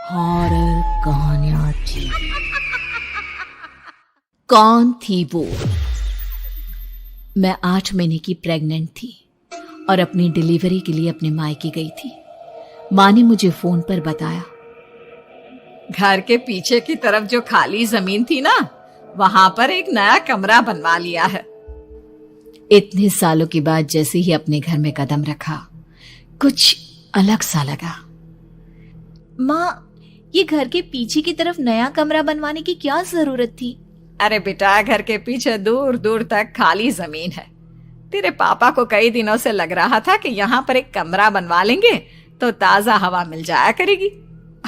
Horror कहानियां थी। कौन थी वो? मैं 8 महीने की प्रेग्नेंट थी और अपनी डिलीवरी के लिए अपने मायके गई थी। माँ ने मुझे फोन पर बताया, घर के पीछे की तरफ जो खाली जमीन थी ना, वहां पर एक नया कमरा बनवा लिया है। इतने सालों के बाद जैसे ही अपने घर में कदम रखा, कुछ अलग सा लगा। माँ, ये घर के पीछे की तरफ नया कमरा बनवाने की क्या जरूरत थी? अरे बेटा, घर के पीछे दूर दूर तक खाली जमीन है। तेरे पापा को कई दिनों से लग रहा था कि यहाँ पर एक कमरा बनवा लेंगे तो ताजा हवा मिल जाया करेगी।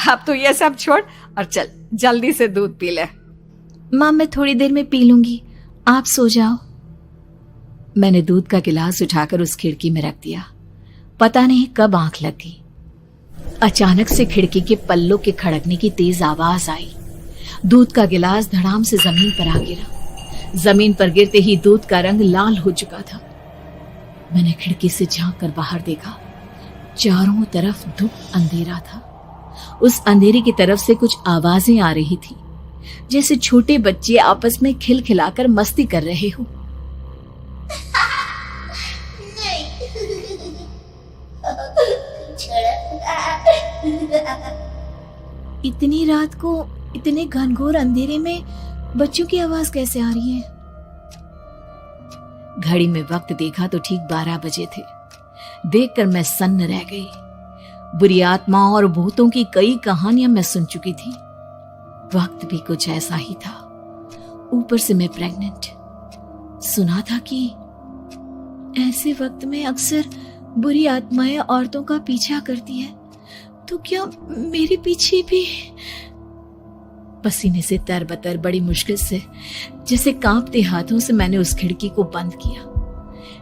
अब तो ये सब छोड़ और चल जल्दी से दूध पी ले। माँ, मैं थोड़ी देर में पी लूंगी, आप सो जाओ। मैंने दूध का गिलास उठाकर उस खिड़की में रख दिया। पता नहीं कब आंख लग गई। अचानक से खिड़की के पल्लों के खड़कने की तेज आवाज आई। दूध का गिलास धड़ाम से जमीन पर आ गिरा। जमीन पर गिरते ही दूध का रंग लाल हो चुका था। मैंने खिड़की से झांक कर बाहर देखा। चारों तरफ धूप अंधेरा था। उस अंधेरे की तरफ से कुछ आवाजें आ रही थी, जैसे छोटे बच्चे आपस में खिलखिलाकर मस्ती कर रहे हो। इतनी रात को इतने घनघोर अंधेरे में बच्चों की आवाज कैसे आ रही है? घड़ी में वक्त देखा तो ठीक 12 बजे थे। देखकर मैं सन्न रह गई। बुरी आत्माओं और भूतों की कई कहानियां मैं सुन चुकी थी। वक्त भी कुछ ऐसा ही था। ऊपर से मैं प्रेग्नेंट। सुना था कि ऐसे वक्त में अक्सर बुरी आत्माएं औरतों का पीछा करती है, तो क्या मेरे पीछे भी? पसीने से तरबतर बड़ी मुश्किल से, जैसे कांपते हाथों से मैंने उस खिड़की को बंद किया।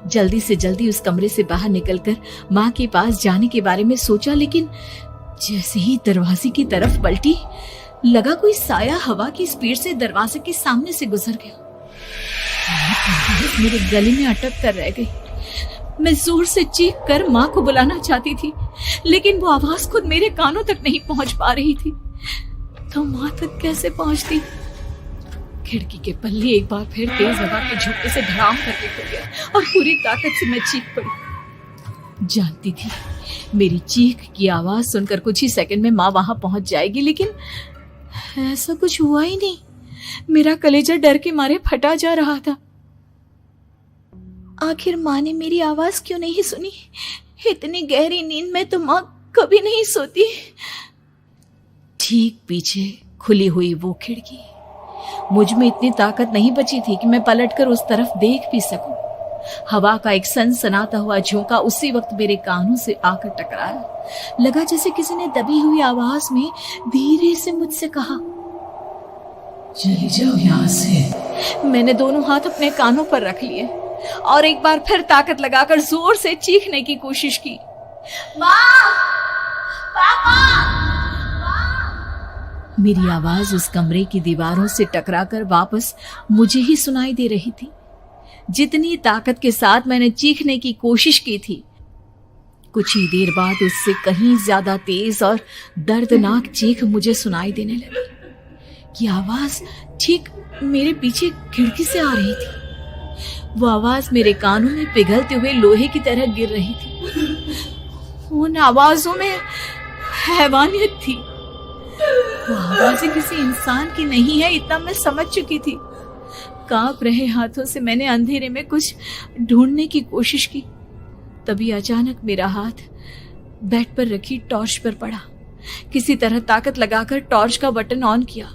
जल्दी से जल्दी उस कमरे से बाहर निकलकर माँ के पास जाने के बारे में सोचा, लेकिन जैसे ही दरवाजे की तरफ पलटी, लगा कोई साया हवा की स्पीड से दरवाजे के सामने से गुजर गया। मेरे गले में अटक कर रह गई। मैं जोर से चीख कर माँ को बुलाना चाहती थी, लेकिन वो आवाज खुद मेरे कानों तक नहीं पहुंच पा रही थी। तो माँ तक कैसे पहुंचती? खिड़की के पल्ले एक बार फिर तेज हवा के झोंके से धड़ाम करके खुल गया और पूरी ताकत से मैं चीख पड़ी। जानती थी मेरी चीख की आवाज सुनकर कुछ ही सेकंड में माँ वहां पहुंच जाएगी, लेकिन ऐसा कुछ हुआ ही नहीं। मेरा कलेजा डर के मारे फटा जा रहा था। आखिर माँ ने मेरी आवाज क्यों नहीं सुनी? इतनी गहरी नींद में तो माँ कभी नहीं सोती। ठीक पीछे खुली हुई वो खिड़की। मुझ में इतनी ताकत नहीं बची थी कि मैं पलटकर उस तरफ देख भी सकूं। हवा का एक सनसनाता हुआ झोंका उसी वक्त मेरे कानों से आकर टकराया। लगा जैसे किसी ने दबी हुई आवाज में धीरे से मुझसे कहा, चली जाओ यहाँ से। मैंने दोनों हाथ अपने कानों पर रख लिए और एक बार फिर ताकत लगाकर जोर से चीखने की कोशिश की। माँ! पापा! मेरी आवाज उस कमरे की दीवारों से टकराकर वापस मुझे ही सुनाई दे रही थी। जितनी ताकत के साथ मैंने चीखने की कोशिश की थी, कुछ ही देर बाद उससे कहीं ज्यादा तेज और दर्दनाक चीख मुझे सुनाई देने लगी। कि आवाज ठीक मेरे पीछे खिड़की से आ रही थी। वो आवाज मेरे कानों में पिघलते हुए लोहे की तरह गिर रही थी। उन आवाजों में हैवानियत थी। वो आवाजें किसी इंसान की नहीं है, इतना मैं समझ चुकी थी। कांप रहे हाथों से मैंने अंधेरे में कुछ ढूंढने की कोशिश की। तभी अचानक मेरा हाथ बेड पर रखी टॉर्च पर पड़ा। किसी तरह ताकत लगाकर टॉर्च का बटन ऑन किया,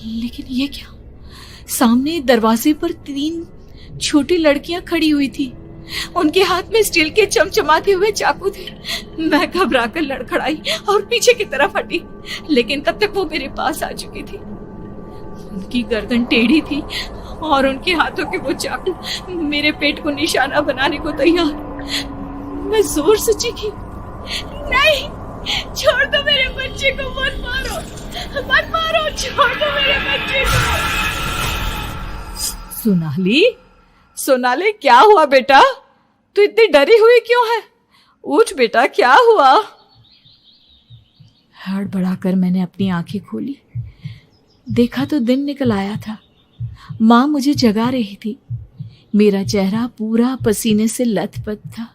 लेकिन ये क्या? सामने दरवाजे पर 3 छोटी लड़कियां खड़ी हुई थी। उनके हाथ में स्टील के चमचमाते हुए चाकू थे। मैं घबराकर लड़खड़ाई और पीछे की तरफ हटी, लेकिन तब तक वो मेरे पास आ चुकी थी। उनकी गर्दन टेढ़ी थी और उनके हाथों के वो चाकू मेरे पेट को निशाना बनाने को तैयार। मैं जोर से चीखी, नहीं, छोड़ दो मेरे बच्चे को, मत मारो, मत मारो, छोड़ दो मेरे बच्चे को। सोनाली, क्या हुआ बेटा? तू इतनी डरी हुई क्यों है? उठ बेटा, क्या हुआ? हड़बड़ाकर मैंने अपनी आंखें खोली। देखा तो दिन निकल आया था। माँ मुझे जगा रही थी। मेरा चेहरा पूरा पसीने से लथपथ था।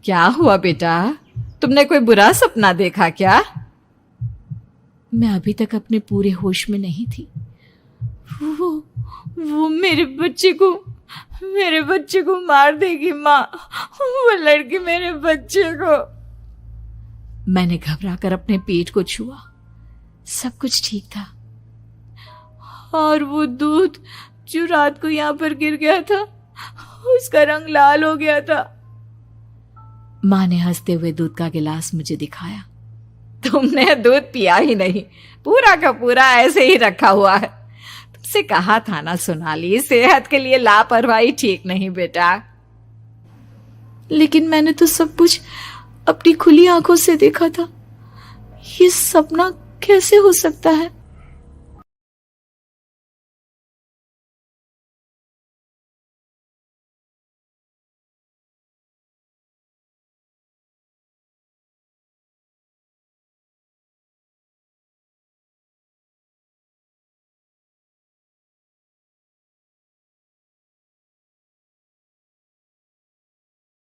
क्या हुआ बेटा, तुमने कोई बुरा सपना देखा क्या? मैं अभी तक अपने पूरे होश में नहीं थी। वो मेरे बच्चे को मार देगी माँ। वो लड़की मेरे बच्चे को। मैंने घबराकर अपने पेट को छुआ। सब कुछ ठीक था। और वो दूध जो रात को यहाँ पर गिर गया था, उसका रंग लाल हो गया था। माँ ने हंसते हुए दूध का गिलास मुझे दिखाया। तुमने दूध पिया ही नहीं, पूरा का पूरा ऐसे ही रखा हुआ है। तुमसे कहा था ना सोनाली, सेहत के लिए लापरवाही ठीक नहीं बेटा। लेकिन मैंने तो सब कुछ अपनी खुली आंखों से देखा था। ये सपना कैसे हो सकता है?